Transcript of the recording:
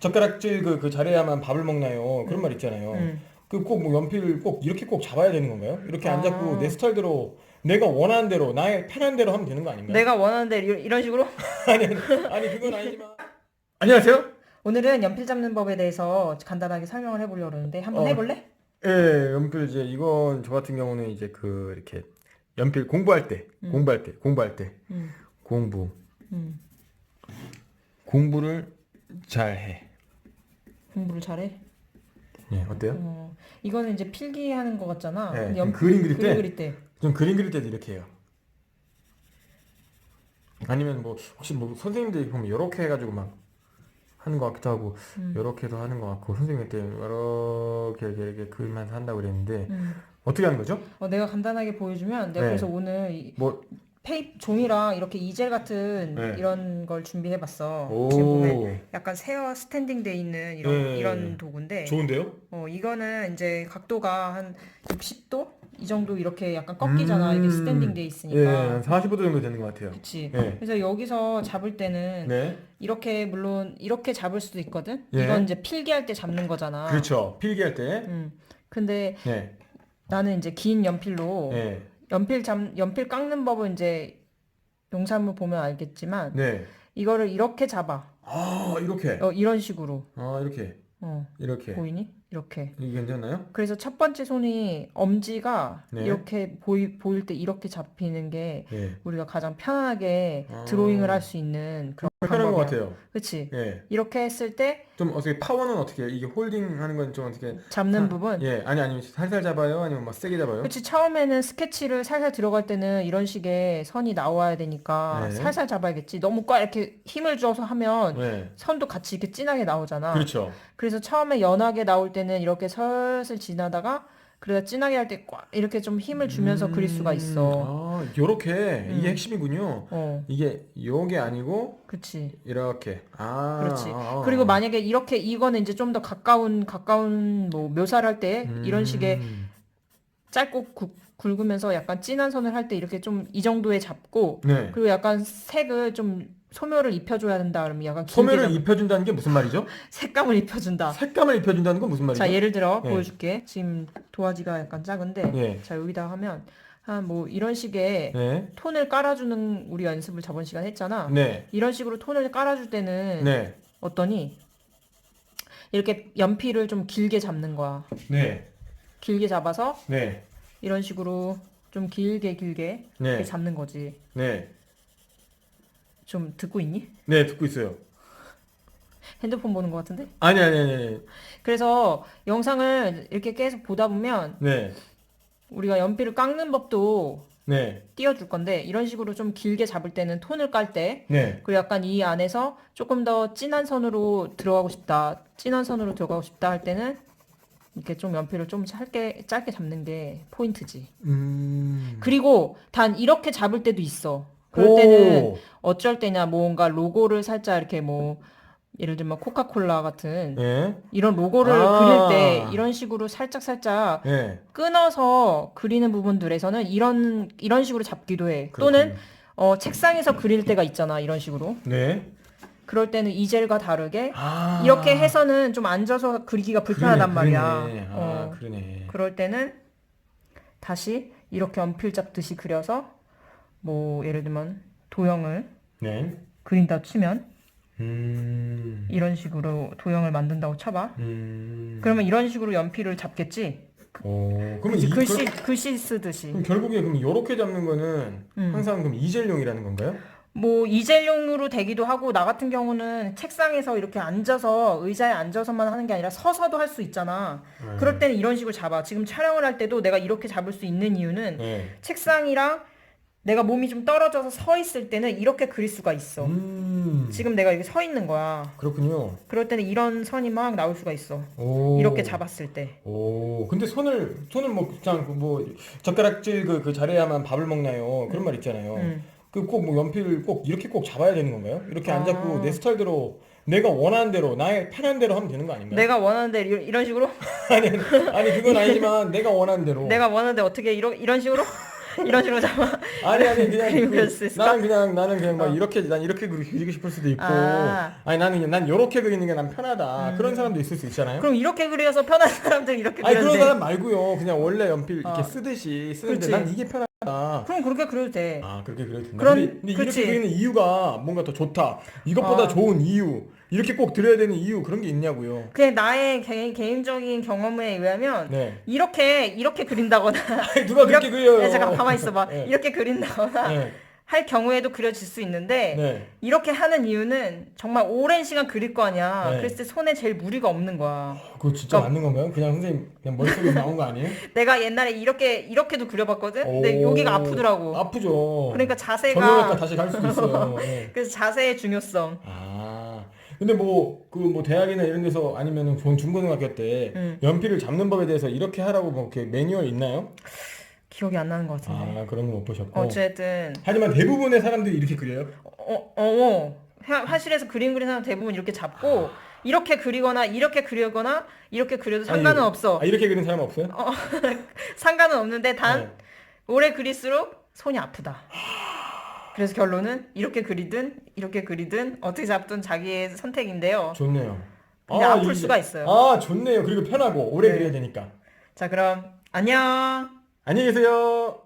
젓가락질 그 잘해야만 밥을 먹나요? 그런 음. 말 있잖아요. 음. 그 꼭 뭐 연필 꼭 이렇게 꼭 잡아야 되는 건가요? 이렇게 안 잡고 내 아, 스타일대로 내가 원하는 대로 나의 편한 대로 하면 되는 거 아닌가요? 내가 원하는 대로 이런 식으로? 아니 그건 아니지만. 안녕하세요. 오늘은 연필 잡는 법에 대해서 간단하게 설명을 해보려고 그러는데 한번 어, 해볼래? 예, 연필 이제 이건 저 같은 경우는 이제 그 이렇게 연필 공부할 때, 음. 공부할 때 음. 공부 음. 공부를 잘 해. 공부를 잘해? 예, 어때요? 이거는 이제 필기하는 거 같잖아. 예, 근데 그림 그릴 때, 그릴 때. 좀 그림 그릴 때도 이렇게 해요. 아니면 뭐 혹시 뭐 선생님들이 보면 이렇게 해가지고 막 하는 것 같기도 하고 음. 이렇게도 하는 것 같고 선생님 때 이렇게 그림만 한다고 그랬는데 음. 어떻게 하는 거죠? 내가 간단하게 보여주면 내가 네. 그래서 오늘 뭐, 종이랑 이렇게 이젤 같은 네. 이런 걸 준비해봤어. 지금 보면 오, 약간 세워 스탠딩 돼 있는 네. 이런 도구인데 좋은데요? 이거는 이제 각도가 한 60도? 이 정도 이렇게 약간 꺾이잖아. 이게 스탠딩 돼 예, 있으니까. 한 45도 정도 되는 것 같아요. 그치. 예, 그래서 여기서 잡을 때는 네, 이렇게 물론 이렇게 잡을 수도 있거든. 예. 이건 이제 필기할 때 잡는 거잖아. 그렇죠. 필기할 때, 근데 예, 나는 이제 긴 연필로 예, 연필 깎는 법은 이제 영상을 보면 알겠지만 네. 이거를 이렇게 잡아. 아, 이렇게, 이런 식으로. 이렇게, 이렇게. 보이니? 이렇게. 이게 괜찮나요? 그래서 첫 번째 손이 엄지가 네. 이렇게 보일 때 이렇게 잡히는 게 예. 우리가 가장 편안하게 아. 드로잉을 할 수 있는 그런 편한 것 방법이야. 같아요. 그치? 예. 이렇게 했을 때 좀 어떻게 파워는 어떻게 해요? 이게 홀딩 하는 건 좀 어떻게 잡는 부분. 예, 아니면 살살 잡아요? 아니면 막 세게 잡아요? 그치, 처음에는 스케치를 살살 들어갈 때는 이런 식의 선이 나와야 되니까 네. 살살 잡아야겠지. 너무 꽉 이렇게 힘을 줘서 하면 네. 선도 같이 이렇게 진하게 나오잖아. 그렇죠. 그래서 처음에 연하게 나올 때는 이렇게 슬슬 지나다가 그래야 진하게 할 때 꽉 이렇게 좀 힘을 주면서 그릴 수가 있어. 요렇게 이게 음. 핵심이군요. 이게 요게 아니고 그치. 이렇게. 그렇지. 그리고 만약에 이렇게 이거는 이제 좀 더 가까운 뭐 묘사를 할 때 이런 식의 짧고 굵으면서 약간 진한 선을 할 때 이렇게 좀 이 정도에 잡고 네. 그리고 약간 색을 좀 소묘를 입혀줘야 된다 그러면 약간 길게 소매를 잡 입혀준다는 게 무슨 말이죠? 색감을 입혀준다. 색감을 입혀준다는 건 무슨 말이죠? 자, 예를 들어 예. 보여줄게. 지금 도화지가 약간 작은데 예. 자, 여기다 하면 한 뭐 이런 식의 네. 톤을 깔아주는 우리 연습을 저번 시간에 했잖아. 네. 이런 식으로 톤을 깔아줄 때는 네. 어떠니? 이렇게 연필을 좀 길게 잡는 거야. 네. 길게 잡아서 네. 이런 식으로 좀 길게 네. 이렇게 잡는 거지. 네. 좀 듣고 있니? 네, 듣고 있어요. 핸드폰 보는 것 같은데? 아니. 그래서 영상을 이렇게 계속 보다 보면 네. 우리가 연필을 깎는 법도 네. 띄워줄 건데 이런 식으로 좀 길게 잡을 때는 톤을 깔 때 네. 그리고 약간 이 안에서 조금 더 진한 선으로 들어가고 싶다. 진한 선으로 들어가고 싶다 할 때는 이렇게 좀 연필을 좀 짧게 잡는 게 포인트지. 그리고 단 이렇게 잡을 때도 있어. 그럴 때는 어쩔 때냐 뭔가 로고를 살짝 이렇게 뭐 예를 들면 코카콜라 같은 예. 이런 로고를 그릴 때 이런 식으로 살짝 예. 끊어서 그리는 부분들에서는 이런 식으로 잡기도 해. 그렇군요. 또는 책상에서 그릴 때가 있잖아. 이런 식으로. 네. 그럴 때는 이젤과 다르게 이렇게 해서는 좀 앉아서 그리기가 불편하단 말이야. 그러네. 그럴 때는 다시 이렇게 연필 잡듯이 그려서 뭐 예를 들면 도형을 네. 그린다 치면 이런 식으로 도형을 만든다고 쳐봐. 음. 그러면 이런 식으로 연필을 잡겠지. 그러면 그치, 글씨 쓰듯이. 그럼 결국에 그럼 요렇게 잡는 거는 항상 그럼 이젤용이라는 건가요? 뭐 이젤용으로 되기도 하고 나 같은 경우는 책상에서 이렇게 앉아서 의자에 앉아서만 하는 게 아니라 서서도 할 수 있잖아. 그럴 때는 이런 식으로 잡아. 지금 촬영을 할 때도 내가 이렇게 잡을 수 있는 이유는 네. 책상이랑 내가 몸이 좀 떨어져서 서 있을 때는 이렇게 그릴 수가 있어. 지금 내가 이렇게 서 있는 거야. 그렇군요. 그럴 때는 이런 선이 막 나올 수가 있어. 오. 이렇게 잡았을 때. 근데 손을 뭐 그냥 뭐 젓가락질 그 잘해야만 밥을 먹나요? 그런 말 있잖아요. 그 꼭 뭐 연필 꼭 이렇게 꼭 잡아야 되는 건가요? 이렇게 안 잡고 내 스타일대로 내가 원하는 대로 나의 편한 대로 하면 되는 거 아닌가요? 내가 원하는 대로 이런 식으로? 아니 그건 아니지만 내가 원하는 대로. 내가 원하는 대로 어떻게 이런 식으로? 이런 식으로 잡아. 아니 그냥 그림 그릴 수 있을까? 나는 그냥 막 이렇게 난 이렇게 그리고 싶을 수도 있고 아. 아니 난 이렇게 그리는 게 난 편하다 그런 사람도 있을 수 있잖아요. 그럼 이렇게 그려서 편한 사람들 이렇게 아니 그려도 그런 돼. 사람 말고요. 그냥 원래 연필 이렇게 어. 쓰듯이 쓰는데 그렇지. 난 이게 편하다. 그럼 그렇게 그려도 돼. 아 그렇게 그려도 된다. 그런- 근데 그치. 이렇게 그리는 이유가 뭔가 더 좋다. 이것보다 어. 좋은 이유. 이렇게 꼭 들어야 되는 이유 그런 게 있냐고요. 그냥 나의 개인적인 경험에 의하면 네. 이렇게 그린다거나 아니, 누가 그렇게 그려요? 야, 잠깐 가만히 있어봐. 네. 이렇게 그린다거나 네. 할 경우에도 그려질 수 있는데 네. 이렇게 하는 이유는 정말 오랜 시간 그릴 거 아니야. 네. 그랬을 때 손에 제일 무리가 없는 거야. 그거 진짜 그러니까- 맞는 건가요? 그냥 선생님 그냥 머릿속에 나온 거 아니에요? 내가 옛날에 이렇게도 그려봤거든. 근데 오. 여기가 아프더라고. 아프죠. 그러니까 자세가 정형외과 다시 갈 수도 있어요. 네. 그래서 자세의 중요성. 아. 근데 뭐 대학이나 이런 데서 아니면은 중고등학교 때 연필을 잡는 법에 대해서 이렇게 하라고 뭐 이렇게 매뉴얼 있나요? 기억이 안 나는 것 같은데. 아, 그런 건 못 보셨고. 어쨌든 하지만 대부분의 사람들이 이렇게 그려요? 화실에서 그림 그리는 사람 대부분 이렇게 잡고 이렇게 그리거나 이렇게 그려도 상관은 아니, 없어. 아, 이렇게 그리는 사람 없어요? 상관은 없는데 단 네. 오래 그릴수록 손이 아프다. 그래서 결론은 이렇게 그리든 어떻게 잡든 자기의 선택인데요. 좋네요. 근데 아플 수가 있어요. 아, 좋네요. 그리고 편하고 오래 네. 그려야 되니까. 자, 그럼 안녕. 안녕히 계세요.